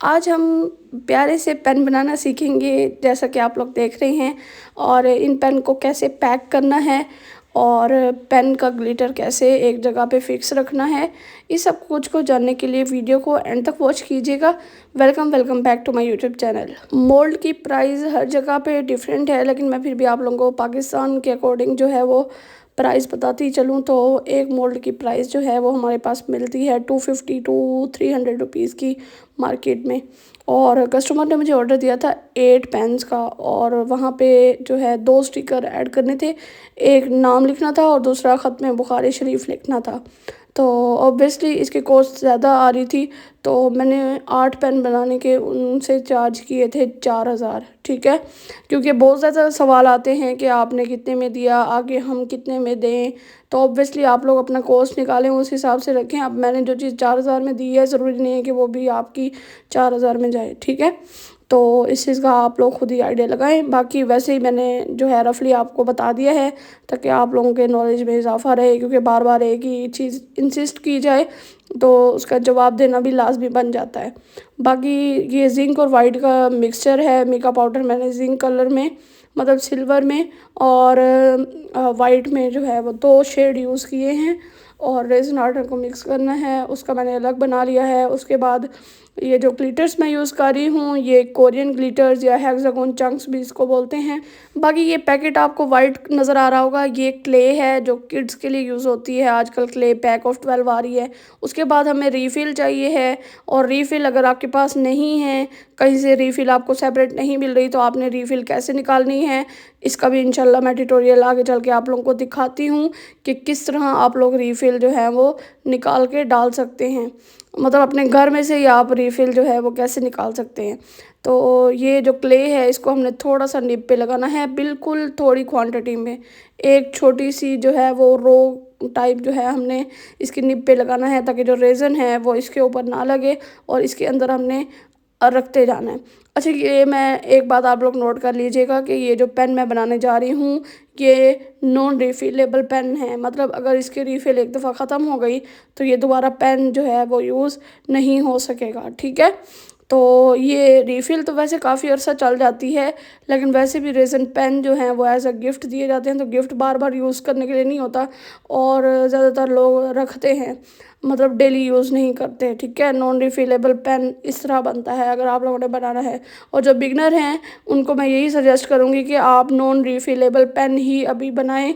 आज हम प्यारे से पेन बनाना सीखेंगे जैसा कि आप लोग देख रहे हैं। और इन पेन को कैसे पैक करना है और पेन का ग्लिटर कैसे एक जगह पे फिक्स रखना है, इस सब कुछ को जानने के लिए वीडियो को एंड तक वॉच कीजिएगा। Welcome welcome back to my YouTube channel. Mould की प्राइस हर जगह पे डिफरेंट है, लेकिन मैं फिर भी आप लोगों को पाकिस्तान के अकॉर्डिंग जो है वो प्राइस बताती चलूँ तो एक मोल्ड की प्राइस जो है वो हमारे पास मिलती है 250 to 300 रुपीज़ की मार्केट में। और कस्टमर ने मुझे ऑर्डर दिया था 8 पेन्स का, और वहाँ पे जो है 2 स्टिकर ऐड करने थे। एक नाम लिखना था और दूसरा ख़त में बुखारी शरीफ लिखना था। तो ऑब्वियसली इसकी कॉस्ट ज़्यादा आ रही थी, तो मैंने 8 पेन बनाने के उनसे चार्ज किए थे 4,000। ठीक है, क्योंकि बहुत ज़्यादा सवाल आते हैं कि आपने कितने में दिया, आगे हम कितने में दें। तो ऑब्वियसली आप लोग अपना कॉस्ट निकालें, उस हिसाब से रखें। अब मैंने जो चीज़ 4,000 में दी है, ज़रूरी नहीं है कि वो भी आपकी 4,000 में जाए। ठीक है, तो इस चीज़ का आप लोग खुद ही आइडिया लगाएं। बाकी वैसे ही मैंने जो है रफली आपको बता दिया है ताकि आप लोगों के नॉलेज में इजाफा रहे, क्योंकि बार बार एक ही चीज़ इंसिस्ट की जाए तो उसका जवाब देना भी लाजमी बन जाता है। बाकी ये जिंक और वाइट का मिक्सचर है। मिका पाउडर मैंने जिंक कलर में, मतलब सिल्वर में, और वाइट में जो है वो 2 शेड यूज़ किए हैं। और रेज़न आर्ट को मिक्स करना है, उसका मैंने अलग बना लिया है। उसके बाद ये जो ग्लिटर्स मैं यूज़ कर रही हूँ, ये कोरियन ग्लिटर्स या हेक्सागोन चंक्स भी इसको बोलते हैं। बाकी ये पैकेट आपको वाइट नज़र आ रहा होगा, ये क्ले है जो किड्स के लिए यूज़ होती है। आजकल क्ले पैक ऑफ 12 आ रही है। उसके बाद हमें रीफ़िल चाहिए है, और रीफ़िल अगर आपके पास नहीं है, कहीं से रीफ़िल आपको सेपरेट नहीं मिल रही, तो आपने रीफ़िल कैसे निकालनी है, इसका भी इंशाल्लाह मैं ट्यूटोरियल आगे चल के आप लोगों को दिखाती हूँ कि किस तरह आप लोग रीफ़िल जो है वो निकाल के डाल सकते हैं। मतलब अपने घर में से ही आप रीफ़िल जो है वो कैसे निकाल सकते हैं। तो ये जो क्ले है, इसको हमने थोड़ा सा निब पे लगाना है, बिल्कुल थोड़ी क्वांटिटी में। एक छोटी सी जो है वो रो टाइप जो है हमने इसकी निब पे लगाना है, ताकि जो रेज़न है वो इसके ऊपर ना लगे, और इसके अंदर हमने रखते जाना है। अच्छा, ये मैं एक बात आप लोग नोट कर लीजिएगा कि ये जो पेन मैं बनाने जा रही हूँ, ये नॉन रिफ़िलेबल पेन है। मतलब अगर इसकी रीफ़िल एक दफ़ा ख़त्म हो गई तो ये दोबारा पेन जो है वो यूज़ नहीं हो सकेगा। ठीक है, तो ये रीफ़िल तो वैसे काफ़ी अर्सा चल जाती है, लेकिन वैसे भी रेज़न पेन जो हैं वो एज़ अ गिफ्ट दिए जाते हैं, तो गिफ्ट बार बार यूज़ करने के लिए नहीं होता, और ज़्यादातर लोग रखते हैं, मतलब डेली यूज़ नहीं करते। ठीक है, नॉन रिफ़िलेबल पेन इस तरह बनता है अगर आप लोगों ने बनाना है। और जो बिगनर हैं उनको मैं यही सजेस्ट करूँगी कि आप नॉन रिफ़िलेबल पेन ही अभी बनाएं,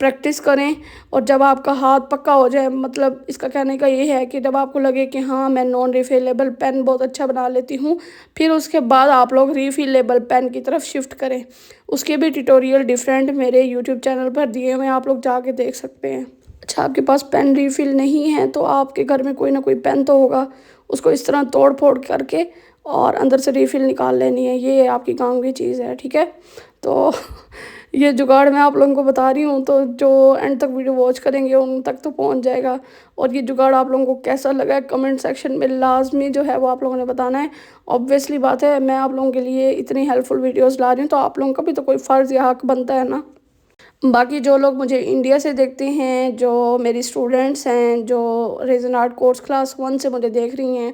प्रैक्टिस करें। और जब आपका हाथ पक्का हो जाए, मतलब इसका कहने का ये है कि जब आपको लगे कि हाँ मैं नॉन रिफ़िलेबल पेन बहुत अच्छा बना लेती हूँ, फिर उसके बाद आप लोग रिफ़िलेबल पेन की तरफ शिफ्ट करें। उसके भी ट्यूटोरियल डिफरेंट मेरे यूट्यूब चैनल पर दिए हुए हैं, आप लोग जाके देख सकते हैं। अच्छा, आपके पास पेन रिफ़िल नहीं है तो आपके घर में कोई ना कोई पेन तो होगा, उसको इस तरह तोड़ फोड़ करके और अंदर से रिफ़िल निकाल लेनी है। ये आपकी काम की चीज़ है। ठीक है, तो ये जुगाड़ मैं आप लोगों को बता रही हूँ, तो जो एंड तक वीडियो वॉच करेंगे उन तक तो पहुँच जाएगा। और ये जुगाड़ आप लोगों को कैसा लगा है कमेंट सेक्शन में लाजमी जो है वो आप लोगों ने बताना है। ऑब्वियसली बात है, मैं आप लोगों के लिए इतनी हेल्पफुल वीडियोस ला रही हूँ, तो आप लोगों का भी तो कोई फ़र्ज़ या हक बनता है ना। बाकी जो लोग मुझे इंडिया से देखते हैं, जो मेरी स्टूडेंट्स हैं, जो रेज़न आर्ट कोर्स क्लास 1 से मुझे देख रही हैं,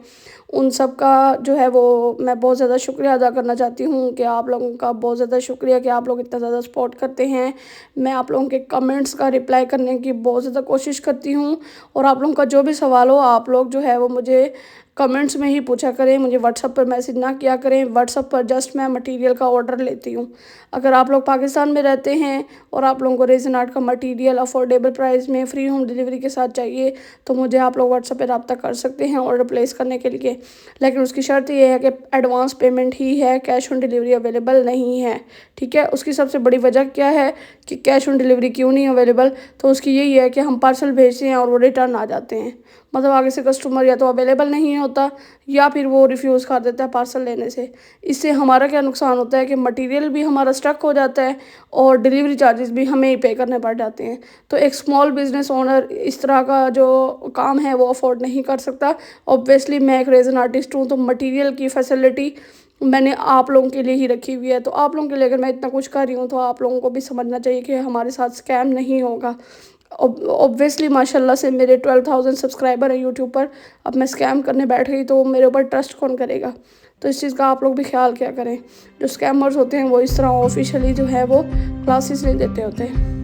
उन सब का जो है वो मैं बहुत ज़्यादा शुक्रिया अदा करना चाहती हूँ कि आप लोगों का बहुत ज़्यादा शुक्रिया कि आप लोग इतना ज़्यादा सपोर्ट करते हैं। मैं आप लोगों के कमेंट्स का रिप्लाई करने की बहुत ज़्यादा कोशिश करती हूँ, और आप लोगों का जो भी सवाल हो आप लोग जो है वो मुझे कमेंट्स में ही पूछा करें, मुझे व्हाट्सअप पर मैसेज ना किया करें। व्हाट्सअप पर जस्ट मैं मटेरियल का ऑर्डर लेती हूँ। अगर आप लोग पाकिस्तान में रहते हैं और आप लोगों को रेज़न आर्ट का मटेरियल अफोर्डेबल प्राइस में फ्री होम डिलीवरी के साथ चाहिए, तो मुझे आप लोग व्हाट्सअप पे रब्ता कर सकते हैं ऑर्डर प्लेस करने के लिए। लेकिन उसकी शर्त ये है कि एडवांस पेमेंट ही है, कैश ऑन डिलीवरी अवेलेबल नहीं है। ठीक है, उसकी सबसे बड़ी वजह क्या है कि कैश ऑन डिलीवरी क्यों नहीं अवेलेबल, तो उसकी यही है कि हम पार्सल भेजते हैं और वो रिटर्न आ जाते हैं। मतलब आगे से कस्टमर या तो अवेलेबल नहीं होता, या फिर वो रिफ्यूज़ कर देता है पार्सल लेने से। इससे हमारा क्या नुकसान होता है कि मटेरियल भी हमारा स्टक हो जाता है, और डिलीवरी चार्जेस भी हमें ही पे करने पड़ जाते हैं। तो एक स्मॉल बिज़नेस ओनर इस तरह का जो काम है वो अफोर्ड नहीं कर सकता। ऑब्वियसली मैं एक रेज़न आर्टिस्ट हूँ, तो मटेरियल की फैसिलिटी मैंने आप लोगों के लिए ही रखी हुई है। तो आप लोगों के लिए अगर मैं इतना कुछ कर रही हूँ, तो आप लोगों को भी समझना चाहिए कि हमारे साथ स्कैम नहीं होगा। ऑब्वियसली माशाल्लाह से मेरे 12,000 सब्सक्राइबर हैं यूट्यूब पर। अब मैं स्कैम करने बैठ गई तो मेरे ऊपर ट्रस्ट कौन करेगा? तो इस चीज़ का आप लोग भी ख्याल किया करें। जो स्कैमर्स होते हैं वो इस तरह ऑफिशियली जो है वो क्लासेस नहीं देते होते।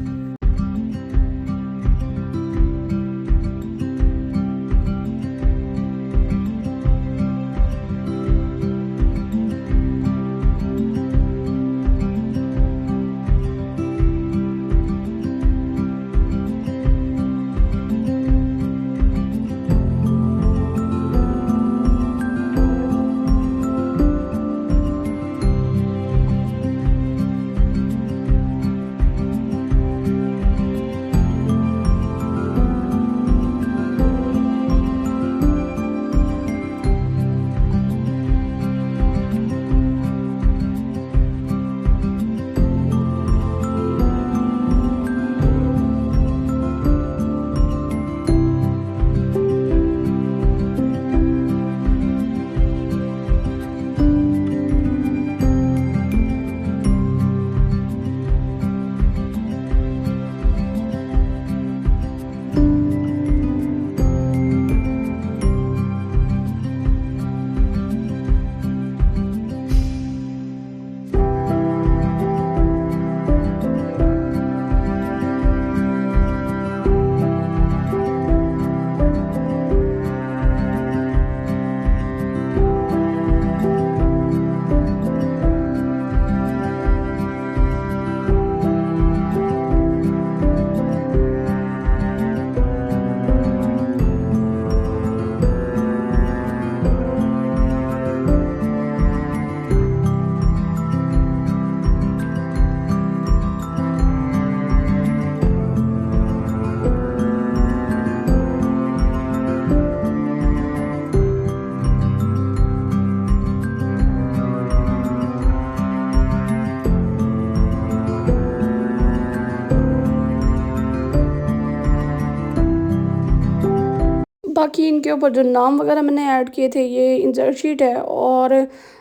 बाकी इनके ऊपर जो नाम वगैरह मैंने ऐड किए थे, ये इंसर्ट शीट है और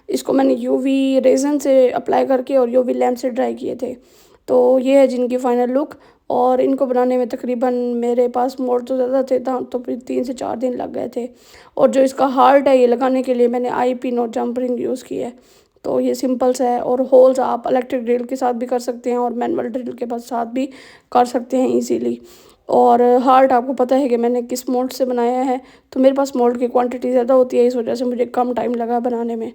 इसको मैंने यूवी रेज़न से अप्लाई करके और यूवी लैम्प से ड्राई किए थे। तो ये है जिनकी फ़ाइनल लुक। और इनको बनाने में तकरीबन मेरे पास मोल्ड तो ज़्यादा थे तो फिर 3 से 4 दिन लग गए थे। और जो इसका हार्ट है ये लगाने के लिए मैंने IP no jump ring use की है। तो ये सिंपल सा है और होल्स आप इलेक्ट्रिक ड्रिल के साथ भी कर सकते हैं और मैनुअल ड्रिल के साथ भी कर सकते हैं ईज़िली। और हार्ट आपको पता है कि मैंने किस मोल्ड से बनाया है, तो मेरे पास मोल्ड की क्वांटिटी ज़्यादा होती है, इस वजह से मुझे कम टाइम लगा बनाने में।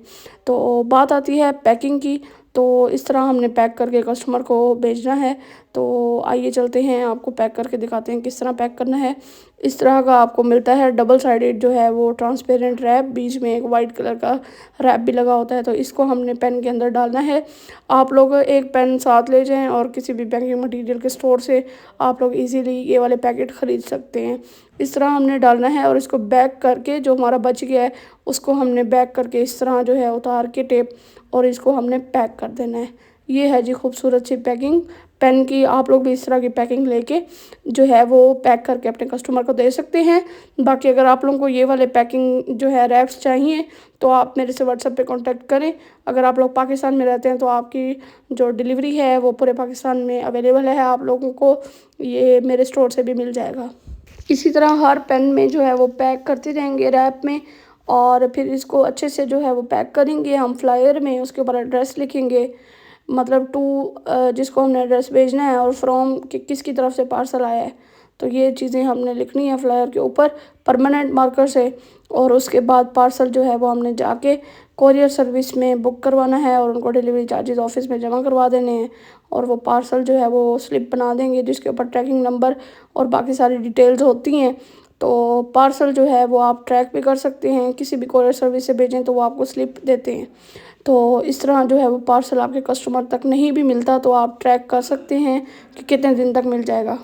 तो बात आती है पैकिंग की, तो इस तरह हमने पैक करके कस्टमर को भेजना है। तो आइए चलते हैं, आपको पैक करके दिखाते हैं किस तरह पैक करना है। इस तरह का आपको मिलता है डबल साइडेड जो है वो ट्रांसपेरेंट रैप, बीच में एक वाइट कलर का रैप भी लगा होता है। तो इसको हमने पेन के अंदर डालना है। आप लोग एक पेन साथ ले जाएं और किसी भी बैंकिंग मटेरियल के स्टोर से आप लोग इजीली ये वाले पैकेट ख़रीद सकते हैं। इस तरह हमने डालना है और इसको बैक करके जो हमारा बच गया है उसको हमने बैक करके इस तरह जो है उतार के टेप और इसको हमने पैक कर देना है। ये है जी खूबसूरत सी पैकिंग पेन की। आप लोग भी इस तरह की पैकिंग लेके जो है वो पैक करके अपने कस्टमर को दे सकते हैं। बाकी अगर आप लोगों को ये वाले पैकिंग जो है रैप्स चाहिए तो आप मेरे से व्हाट्सएप पे कांटेक्ट करें। अगर आप लोग पाकिस्तान में रहते हैं तो आपकी जो डिलीवरी है वो पूरे पाकिस्तान में अवेलेबल है, आप लोगों को ये मेरे स्टोर से भी मिल जाएगा। इसी तरह हर पेन में जो है वो पैक करते रहेंगे रैप में और फिर इसको अच्छे से जो है वो पैक करेंगे हम फ्लायर में। उसके ऊपर एड्रेस लिखेंगे, मतलब टू जिसको हमने एड्रेस भेजना है और फ्रॉम कि किसकी तरफ से पार्सल आया है। तो ये चीज़ें हमने लिखनी है फ्लायर के ऊपर परमानेंट मार्कर से। और उसके बाद पार्सल जो है वो हमने जाके कोरियर सर्विस में बुक करवाना है और उनको डिलीवरी चार्जेस ऑफिस में जमा करवा देने हैं। और वो पार्सल जो है वो स्लिप बना देंगे जिसके ऊपर ट्रैकिंग नंबर और बाकी सारी डिटेल्स होती हैं। तो पार्सल जो है वो आप ट्रैक भी कर सकते हैं, किसी भी कोरियर सर्विस से भेजें तो वो आपको स्लिप देते हैं। तो इस तरह जो है वो पार्सल आपके कस्टमर तक नहीं भी मिलता तो आप ट्रैक कर सकते हैं कि कितने दिन तक मिल जाएगा।